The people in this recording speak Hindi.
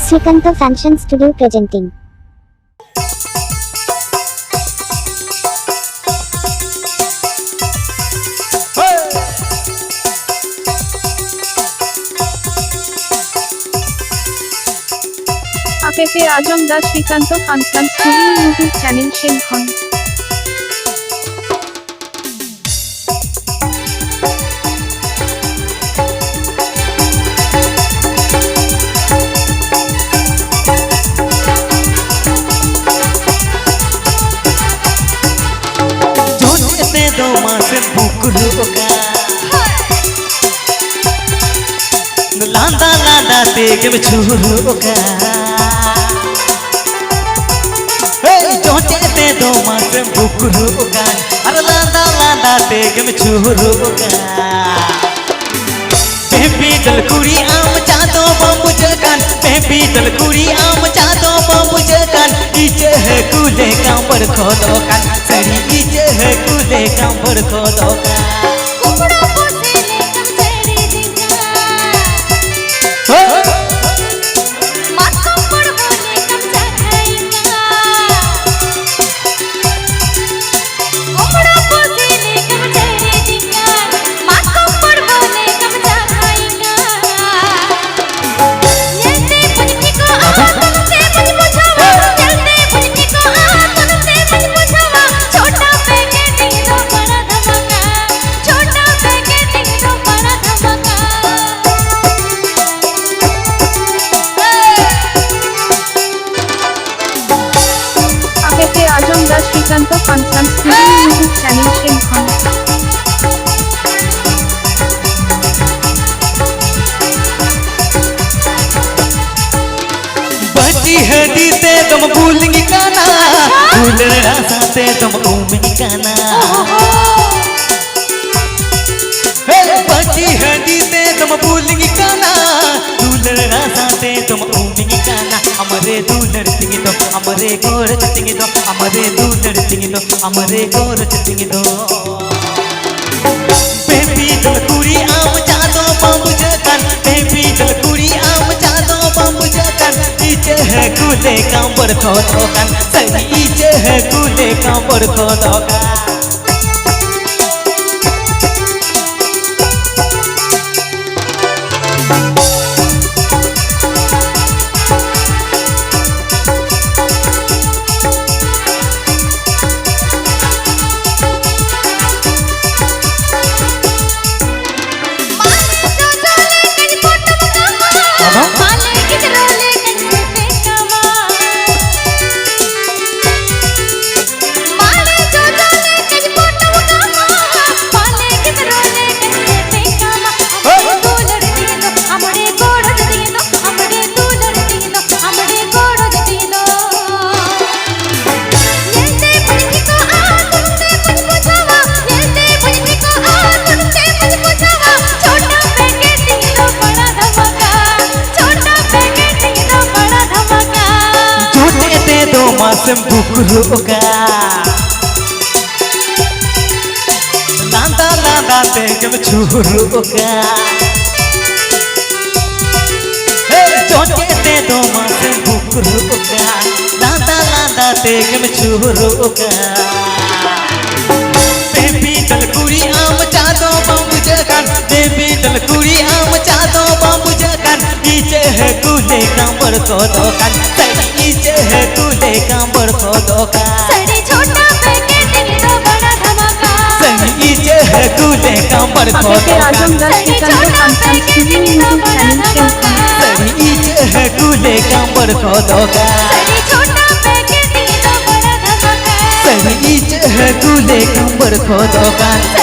Srikanta Fashion Studio presenting. APP Ajam the Srikanta Fashion Studio YouTube channel Shinkhon. दो मास बुकलुका लांदा लांदा तेग में छुरुका जोटे ते दो मास बुकलुका अरे लांदा लांदा तेग में छुरुका बेबी दलकुड़ी आम चादो बम्बू जकान बेबी दलकुड़ी आम चादो बम्बू जकान इचे है कूले कांबर खोदो कान सड़ी इचे है कूले कांबर खोदो कान कुकड़ा पोसे ले कम तेरी दिंगा मात कंबर बोले कम जाखाएगा कुकड़ा पोसे ले कम तेरी दिंगा मात कंबर बोले कम जाखाएगा जलते पुजनी को तुमसे पुज बुझावा जलते पुजनी को तुमसे पुज बुझावा छोटा पैकेट दो बड़ा धमाका छोटा पैकेट दो बड़ा धमाका APP Ajam the Srikanta Fashion Studio YouTube channel Shinkhon. बची हड्डी से तुम भूलेंगी काना भूल रासा से तुम घूमेंगी काना बची हड्डी से तुम भूलेंगी काना भूल रासा से तुम घूमेंगी काना हमारे दूलर सिंगी दो हमारे गोर सिंगी दो हमारे दूलर सिंगी दो हमारे गोर सिंगी दो बेबी दलकुड़ी आम चादो बम्बू जकान बेबी दलकुड़ी आम चादो बम्बू जकान इचे है कूले कांबर खोदो कान सही इचे है कूले कांबर खोदो कान बुकलुका लांदा लांदा तेग में छुरुका जोटे ते दो मास बुकलुका लांदा लांदा तेग में छुरुका बेबी दलकुड़ी आम चादो बम्बू जकान बेबी दलकुड़ी आम चादो बम्बू जकान इचे है कूले कांबर खोदो कान इचे है कूले कांबर खोदो कान सड़ी छोटा पैकेट दो बड़ा धमाका सही इचे है कूले कांबर खोदो APP Ajam can't the Srikanta Fashion Studio YouTube channel Shinkhon. सही इचे है कूले कांबर खोदो कान सड़ी छोटा पैकेट दो बड़ा धमाका सही इचे है कूले कांबर खोदो कान